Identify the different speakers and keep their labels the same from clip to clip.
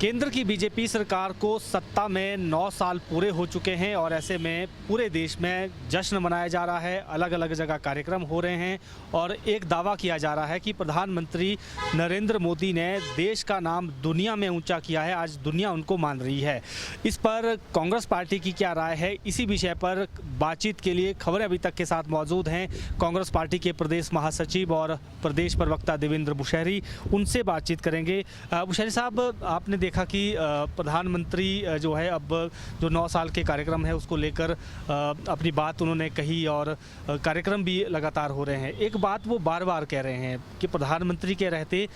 Speaker 1: केंद्र की बीजेपी सरकार को सत्ता में 9 साल पूरे हो चुके हैं और ऐसे में पूरे देश में जश्न मनाया जा रहा है। अलग अलग जगह कार्यक्रम हो रहे हैं और एक दावा किया जा रहा है कि प्रधानमंत्री नरेंद्र मोदी ने देश का नाम दुनिया में ऊंचा किया है। आज दुनिया उनको मान रही है। इस पर कांग्रेस पार्टी की क्या राय है, इसी विषय पर बातचीत के लिए खबरें अभी तक के साथ मौजूद हैं कांग्रेस पार्टी के प्रदेश महासचिव और प्रदेश प्रवक्ता देवेंद्र बुशहरी। उनसे बातचीत करेंगे। बुशहरी साहब, आपने देखा कि प्रधानमंत्री जो है अब जो 9 साल के कार्यक्रम है उसको लेकर अपनी बात उन्होंने कही और कार्यक्रम भी लगातार हो रहे हैं। एक बात वो बार बार कह रहे हैं कि प्रधानमंत्री के रहते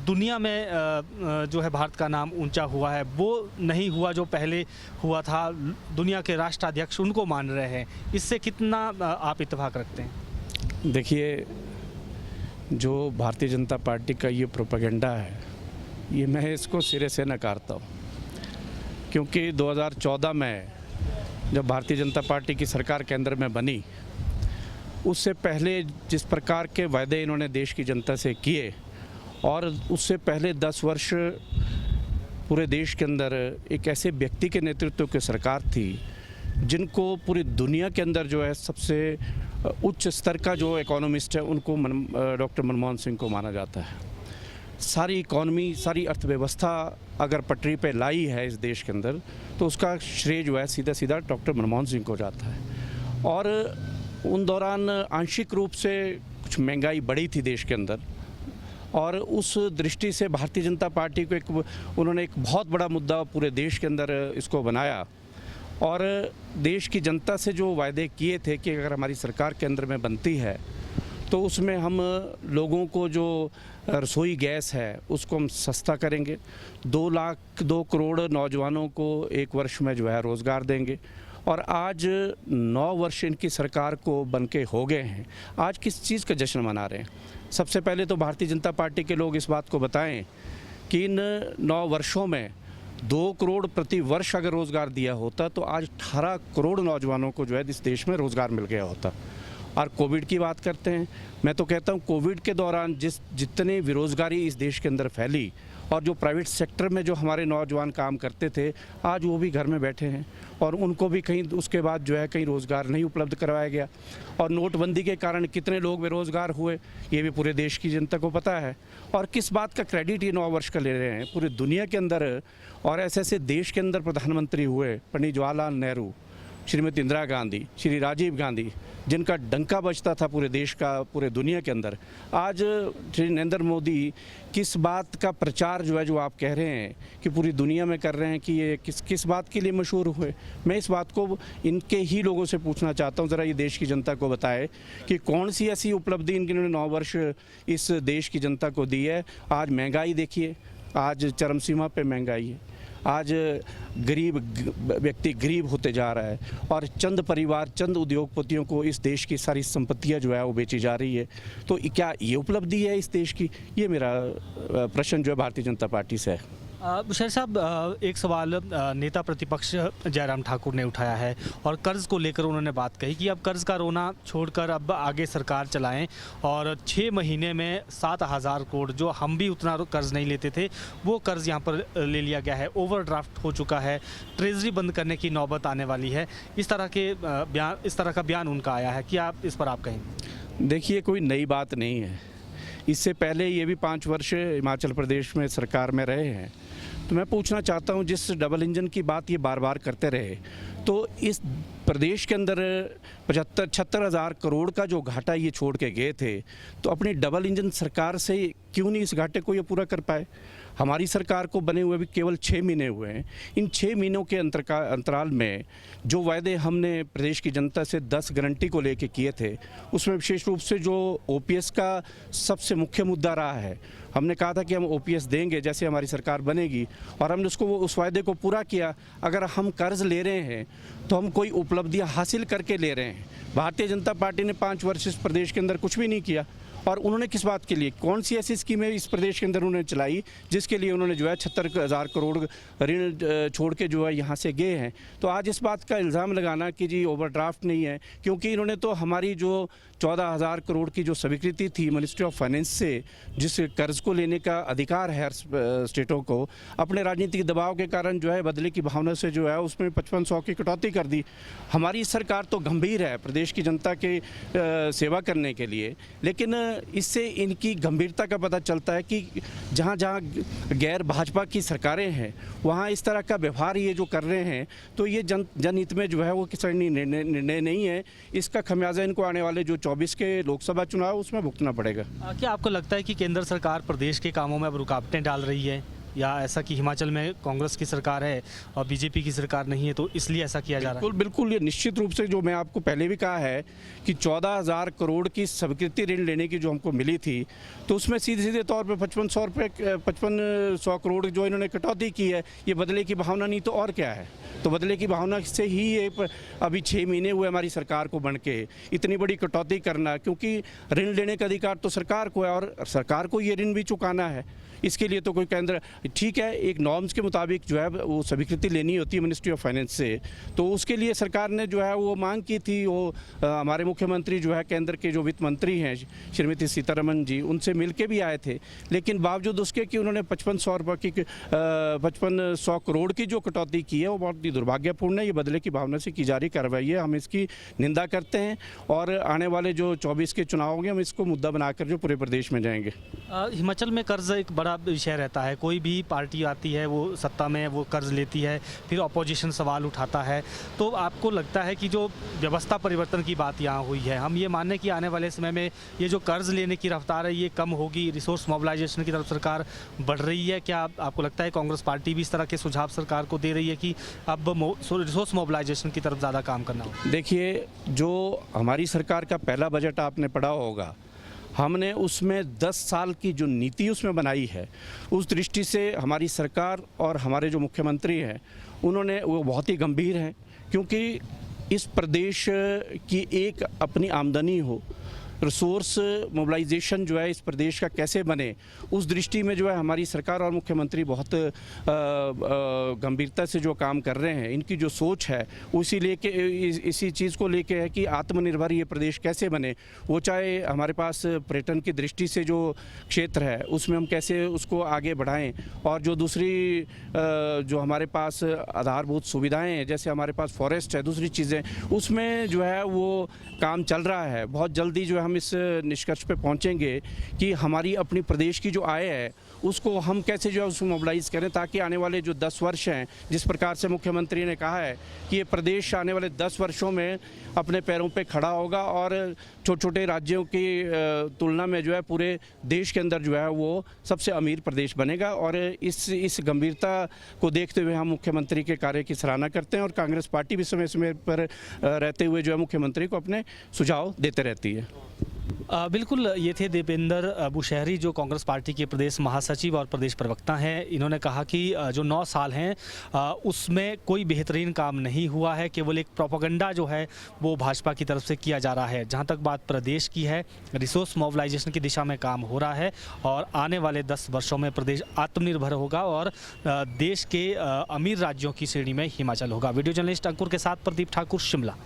Speaker 1: दुनिया में जो है भारत का नाम ऊंचा हुआ है, वो नहीं हुआ जो पहले हुआ था। दुनिया के राष्ट्राध्यक्ष उनको मान रहे हैं। इससे कितना आप इत्तेफाक रखते हैं?
Speaker 2: देखिए, जो भारतीय जनता पार्टी का ये प्रोपेगेंडा है, ये मैं इसको सिरे से नकारता हूँ, क्योंकि 2014 में जब भारतीय जनता पार्टी की सरकार केंद्र में बनी, उससे पहले जिस प्रकार के वायदे इन्होंने देश की जनता से किए और उससे पहले 10 वर्ष पूरे देश के अंदर एक ऐसे व्यक्ति के नेतृत्व की सरकार थी जिनको पूरी दुनिया के अंदर जो है सबसे उच्च स्तर का जो इकोनॉमिस्ट है उनको डॉक्टर मनमोहन सिंह को माना जाता है। सारी इकॉनमी, सारी अर्थव्यवस्था अगर पटरी पे लाई है इस देश के अंदर तो उसका श्रेय जो है सीधा सीधा डॉक्टर मनमोहन सिंह को जाता है। और उन दौरान आंशिक रूप से कुछ महंगाई बढ़ी थी देश के अंदर और उस दृष्टि से भारतीय जनता पार्टी को उन्होंने एक बहुत बड़ा मुद्दा पूरे देश के अंदर इसको बनाया और देश की जनता से जो वायदे किए थे कि अगर हमारी सरकार केंद्र में बनती है तो उसमें हम लोगों को जो रसोई गैस है उसको हम सस्ता करेंगे, 2 करोड़ नौजवानों को 1 वर्ष में जो है रोज़गार देंगे। और आज 9 वर्ष इनकी सरकार को बनके हो गए हैं। आज किस चीज़ का जश्न मना रहे हैं? सबसे पहले तो भारतीय जनता पार्टी के लोग इस बात को बताएं कि इन 9 वर्षों में 2 करोड़ प्रति वर्ष अगर रोज़गार दिया होता तो आज 18 करोड़ नौजवानों को जो है इस देश में रोज़गार मिल गया होता। और कोविड की बात करते हैं, मैं तो कहता हूँ कोविड के दौरान जितनी बेरोज़गारी इस देश के अंदर फैली और जो प्राइवेट सेक्टर में जो हमारे नौजवान काम करते थे आज वो भी घर में बैठे हैं और उनको भी कहीं उसके बाद जो है कहीं रोज़गार नहीं उपलब्ध करवाया गया। और नोटबंदी के कारण कितने लोग बेरोज़गार हुए ये भी पूरे देश की जनता को पता है। और किस बात का क्रेडिट ये 9 वर्ष का ले रहे हैं पूरी दुनिया के अंदर। और ऐसे ऐसे देश के अंदर प्रधानमंत्री हुए, पंडित जवाहरलाल नेहरू, श्रीमती इंदिरा गांधी, श्री राजीव गांधी, जिनका डंका बजता था पूरे देश का, पूरे दुनिया के अंदर। आज श्री नरेंद्र मोदी किस बात का प्रचार जो है जो आप कह रहे हैं कि पूरी दुनिया में कर रहे हैं कि ये किस बात के लिए मशहूर हुए? मैं इस बात को इनके ही लोगों से पूछना चाहता हूँ, ज़रा ये देश की जनता को बताए कि कौन सी ऐसी उपलब्धि इन्होंने 9 वर्ष इस देश की जनता को दी है। आज महंगाई देखिए, आज चरम सीमा पे महंगाई है। आज गरीब व्यक्ति गरीब होते जा रहा है और चंद परिवार, चंद उद्योगपतियों को इस देश की सारी संपत्तियां जो है वो बेची जा रही है। तो क्या ये उपलब्धि है इस देश की? ये मेरा प्रश्न जो है भारतीय जनता पार्टी से है।
Speaker 1: बुशहरी साहब, एक सवाल नेता प्रतिपक्ष जयराम ठाकुर ने उठाया है और कर्ज को लेकर उन्होंने बात कही कि अब कर्ज का रोना छोड़कर अब आगे सरकार चलाएं और 6 महीने में 7,000 करोड़, जो हम भी उतना कर्ज नहीं लेते थे, वो कर्ज यहाँ पर ले लिया गया है। ओवरड्राफ्ट हो चुका है, ट्रेजरी बंद करने की नौबत आने वाली है। इस तरह का बयान उनका आया है। क्या इस पर आप कहेंगे?
Speaker 2: देखिए, कोई नई बात नहीं है। इससे पहले ये भी 5 वर्ष हिमाचल प्रदेश में सरकार में रहे हैं। तो मैं पूछना चाहता हूँ, जिस डबल इंजन की बात ये बार बार करते रहे, तो इस प्रदेश के अंदर 76,000 करोड़ का जो घाटा ये छोड़ के गए थे, तो अपनी डबल इंजन सरकार से क्यों नहीं इस घाटे को ये पूरा कर पाए? हमारी सरकार को बने हुए भी केवल 6 महीने हुए हैं। इन 6 महीनों के अंतराल में जो वायदे हमने प्रदेश की जनता से 10 गारंटी को लेके किए थे, उसमें विशेष रूप से जो ओपीएस का सबसे मुख्य मुद्दा रहा है। हमने कहा था कि हम ओपीएस देंगे जैसे हमारी सरकार बनेगी और हमने उस वायदे को पूरा किया। अगर हम कर्ज ले रहे हैं तो हम कोई उपलब्धियां हासिल करके ले रहे हैं। भारतीय जनता पार्टी ने 5 वर्ष इस प्रदेश के अंदर कुछ भी नहीं किया और उन्होंने किस बात के लिए, कौन सी ऐसी स्कीमें इस प्रदेश के अंदर उन्होंने चलाई जिसके लिए उन्होंने जो है 76,000 करोड़ ऋण छोड़ के जो है यहाँ से गए हैं। तो आज इस बात का इल्ज़ाम लगाना कि जी ओवरड्राफ्ट नहीं है, क्योंकि इन्होंने तो हमारी जो 14,000 करोड़ की जो स्वीकृति थी मिनिस्ट्री ऑफ फाइनेंस से, जिस कर्ज को लेने का अधिकार है हर स्टेटों को, अपने राजनीतिक दबाव के कारण जो है बदले की भावना से जो है उसमें 5500 की कटौती कर दी। हमारी सरकार तो गंभीर है प्रदेश की जनता के सेवा करने के लिए, लेकिन इससे इनकी गंभीरता का पता चलता है कि जहाँ जहाँ गैर भाजपा की सरकारें हैं वहाँ इस तरह का व्यवहार ये जो कर रहे हैं, तो ये जनहित में जो है वो किसी निर्णय नहीं है। इसका खमियाजा इनको आने वाले जो 24 के लोकसभा चुनाव उसमें भुगतना पड़ेगा।
Speaker 1: क्या आपको लगता है कि केंद्र सरकार प्रदेश के कामों में अब रुकावटें डाल रही है, या ऐसा कि हिमाचल में कांग्रेस की सरकार है और बीजेपी की सरकार नहीं है तो इसलिए ऐसा किया जा रहा है?
Speaker 2: बिल्कुल बिल्कुल, ये निश्चित रूप से, जो मैं आपको पहले भी कहा है कि 14,000 करोड़ की स्वीकृति ऋण लेने की जो हमको मिली थी, तो उसमें सीधे सीधे तौर पे 5500 करोड़ जो इन्होंने कटौती की है, ये बदले की भावना नहीं तो और क्या है। तो बदले की भावना से ही ये अभी 6 महीने हुए हमारी सरकार को बन के इतनी बड़ी कटौती करना, क्योंकि ऋण लेने का अधिकार तो सरकार को है और सरकार को ये ऋण भी चुकाना है। इसके लिए तो कोई केंद्र, ठीक है, एक नॉर्म्स के मुताबिक जो है वो स्वीकृति लेनी होती है मिनिस्ट्री ऑफ फाइनेंस से, तो उसके लिए सरकार ने जो है वो मांग की थी। वो हमारे मुख्यमंत्री जो है केंद्र के जो वित्त मंत्री हैं श्रीमती सीतारमण जी, उनसे मिल के भी आए थे, लेकिन बावजूद उसके कि उन्होंने 5500 करोड़ की जो कटौती की है वो बहुत ही दुर्भाग्यपूर्ण है। ये बदले की भावना से की जा रही कार्रवाई है, हम इसकी निंदा करते हैं और आने वाले जो 24 के चुनाव होंगे हम इसको मुद्दा बनाकर जो पूरे प्रदेश में जाएंगे।
Speaker 1: हिमाचल में कर्ज एक बड़ा विषय रहता है, कोई भी पार्टी आती है वो सत्ता में वो कर्ज लेती है, फिर अपोजिशन सवाल उठाता है। तो आपको लगता है कि जो व्यवस्था परिवर्तन की बात यहाँ हुई है, हम ये मानने कि आने वाले समय में ये जो कर्ज लेने की रफ्तार है ये कम होगी, रिसोर्स मोबिलाइजेशन की तरफ सरकार बढ़ रही है? क्या आपको लगता है कांग्रेस पार्टी भी इस तरह के सुझाव सरकार को दे रही है कि अब रिसोर्स मोबिलाइजेशन की तरफ ज़्यादा काम करना होगा?
Speaker 2: देखिए, जो हमारी सरकार का पहला बजट आपने पढ़ा होगा, हमने उसमें 10 साल की जो नीति उसमें बनाई है, उस दृष्टि से हमारी सरकार और हमारे जो मुख्यमंत्री हैं उन्होंने वो बहुत ही गंभीर हैं, क्योंकि इस प्रदेश की एक अपनी आमदनी हो, रिसोर्स मोबिलाइजेशन जो है इस प्रदेश का कैसे बने, उस दृष्टि में जो है हमारी सरकार और मुख्यमंत्री बहुत गंभीरता से जो काम कर रहे हैं। इनकी जो सोच है इसी चीज़ को लेके है कि आत्मनिर्भर ये प्रदेश कैसे बने। वो चाहे हमारे पास पर्यटन की दृष्टि से जो क्षेत्र है उसमें हम कैसे उसको आगे बढ़ाएं, और जो दूसरी जो हमारे पास आधारभूत सुविधाएँ हैं, जैसे हमारे पास फॉरेस्ट है, दूसरी चीज़ें, उसमें जो है वो काम चल रहा है। बहुत जल्दी जो है हम इस निष्कर्ष पे पहुंचेंगे कि हमारी अपनी प्रदेश की जो आय है उसको हम कैसे जो है उसको मोबिलाइज करें, ताकि आने वाले जो 10 वर्ष हैं, जिस प्रकार से मुख्यमंत्री ने कहा है कि ये प्रदेश आने वाले 10 वर्षों में अपने पैरों पे खड़ा होगा और छोटे छोटे राज्यों की तुलना में जो है पूरे देश के अंदर जो है वो सबसे अमीर प्रदेश बनेगा। और इस गंभीरता को देखते हुए हम मुख्यमंत्री के कार्य की सराहना करते हैं और कांग्रेस पार्टी भी समय समय पर रहते हुए जो है मुख्यमंत्री को अपने सुझाव देते रहती है।
Speaker 1: बिल्कुल, ये थे दीपेंद्र बुशहरी जो कांग्रेस पार्टी के प्रदेश महासचिव और प्रदेश प्रवक्ता हैं। इन्होंने कहा कि जो 9 साल हैं उसमें कोई बेहतरीन काम नहीं हुआ है, केवल एक प्रोपेगेंडा जो है वो भाजपा की तरफ से किया जा रहा है। जहां तक बात प्रदेश की है, रिसोर्स मोबिलाइजेशन की दिशा में काम हो रहा है और आने वाले 10 वर्षों में प्रदेश आत्मनिर्भर होगा और देश के अमीर राज्यों की श्रेणी में हिमाचल होगा। वीडियो जर्नलिस्ट अंकुर के साथ प्रदीप ठाकुर, शिमला।